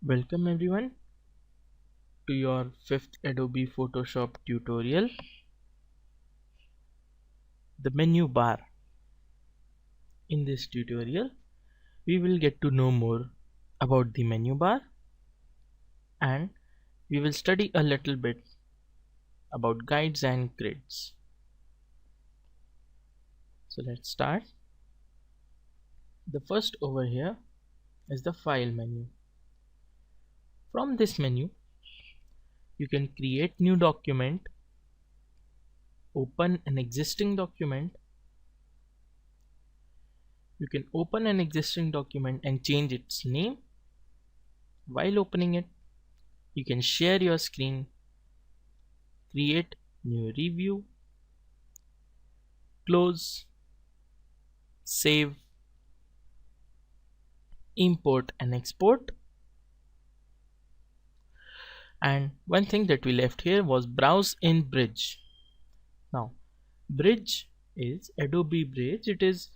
Welcome everyone to your 5th Adobe Photoshop tutorial. The menu bar. In this tutorial, we will get to know more about the menu bar and we will study a little bit about guides and grids. So let's start. The first over here is the file menu. From this menu, you can create new document, open an existing document. You can open an existing document and change its name. While opening it, you can share your screen, create new review, close, save, import and export. And one thing that we left here was browse in Bridge. Now Bridge is Adobe Bridge. It is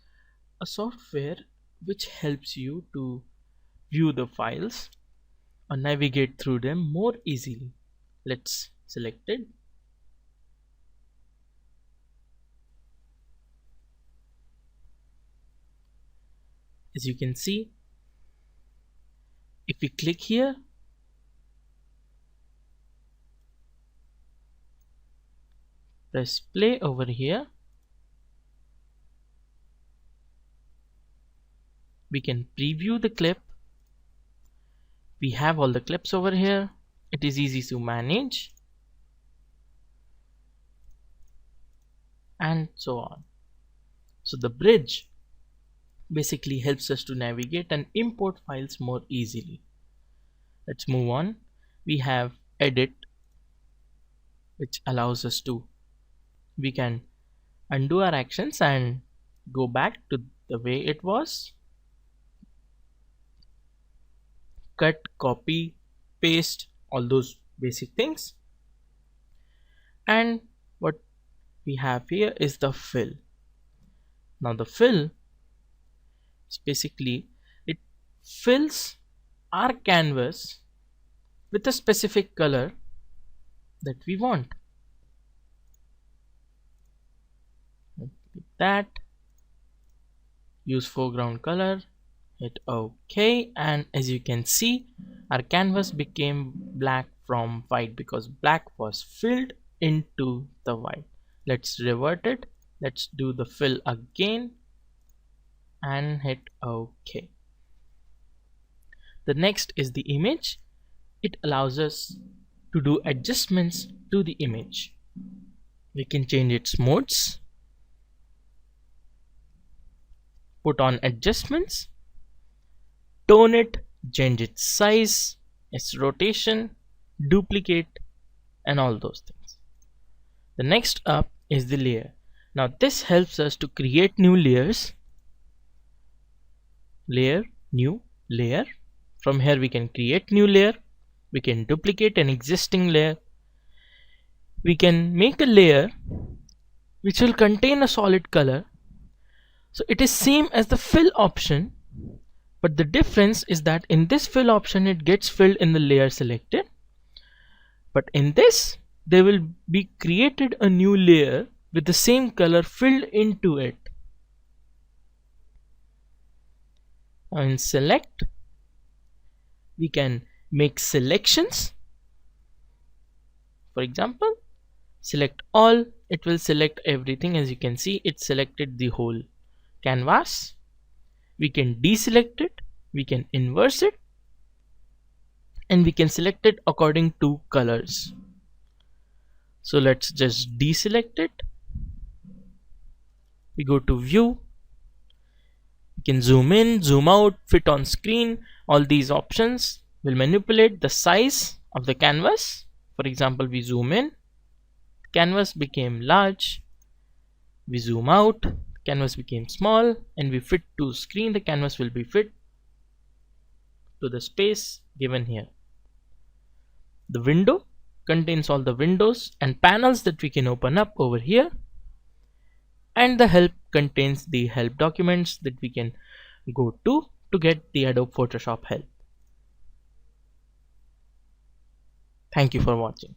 a software which helps you to view the files or navigate through them more easily. Let's select it. As you can see, if we click here, press play over here, we can preview the clip. We have all the clips over here. It is easy to manage and so on. So the bridge basically helps us to navigate and import files more easily. Let's move on. We have edit, which allows us to, we can undo our actions and go back to the way it was. Cut, copy, paste, all those basic things. And what we have here is the fill. Now the fill is basically, it fills our canvas with a specific color that we want. Like that. Use foreground color, hit OK, and as you can see, our canvas became black from white because black was filled into the white. Let's revert it. Let's do the fill again and hit OK. The next is the image. It allows us to do adjustments to the image. We can change its modes, put on adjustments, tone it, change its size, its rotation, duplicate, and all those things. The next up is the layer. Now this helps us to create new layers. Layer, new layer. From here we can create new layer. We can duplicate an existing layer. We can make a layer which will contain a solid color. So it is same as the fill option, but the difference is that in this fill option it gets filled in the layer selected, but in this there will be created a new layer with the same color filled into it. Now in select, we can make selections. For example, select all, it will select everything. As you can see, it selected the whole canvas. We can deselect it, we can inverse it, and we can select it according to colors. So let's just deselect it. We go to view. We can zoom in, zoom out, fit on screen. All these options will manipulate the size of the canvas. For example, we zoom in, canvas became large. We zoom out, canvas became small, and we fit to screen, the canvas will be fit to the space given here. The window contains all the windows and panels that we can open up over here, and the help contains the help documents that we can go to get the Adobe Photoshop help. Thank you for watching.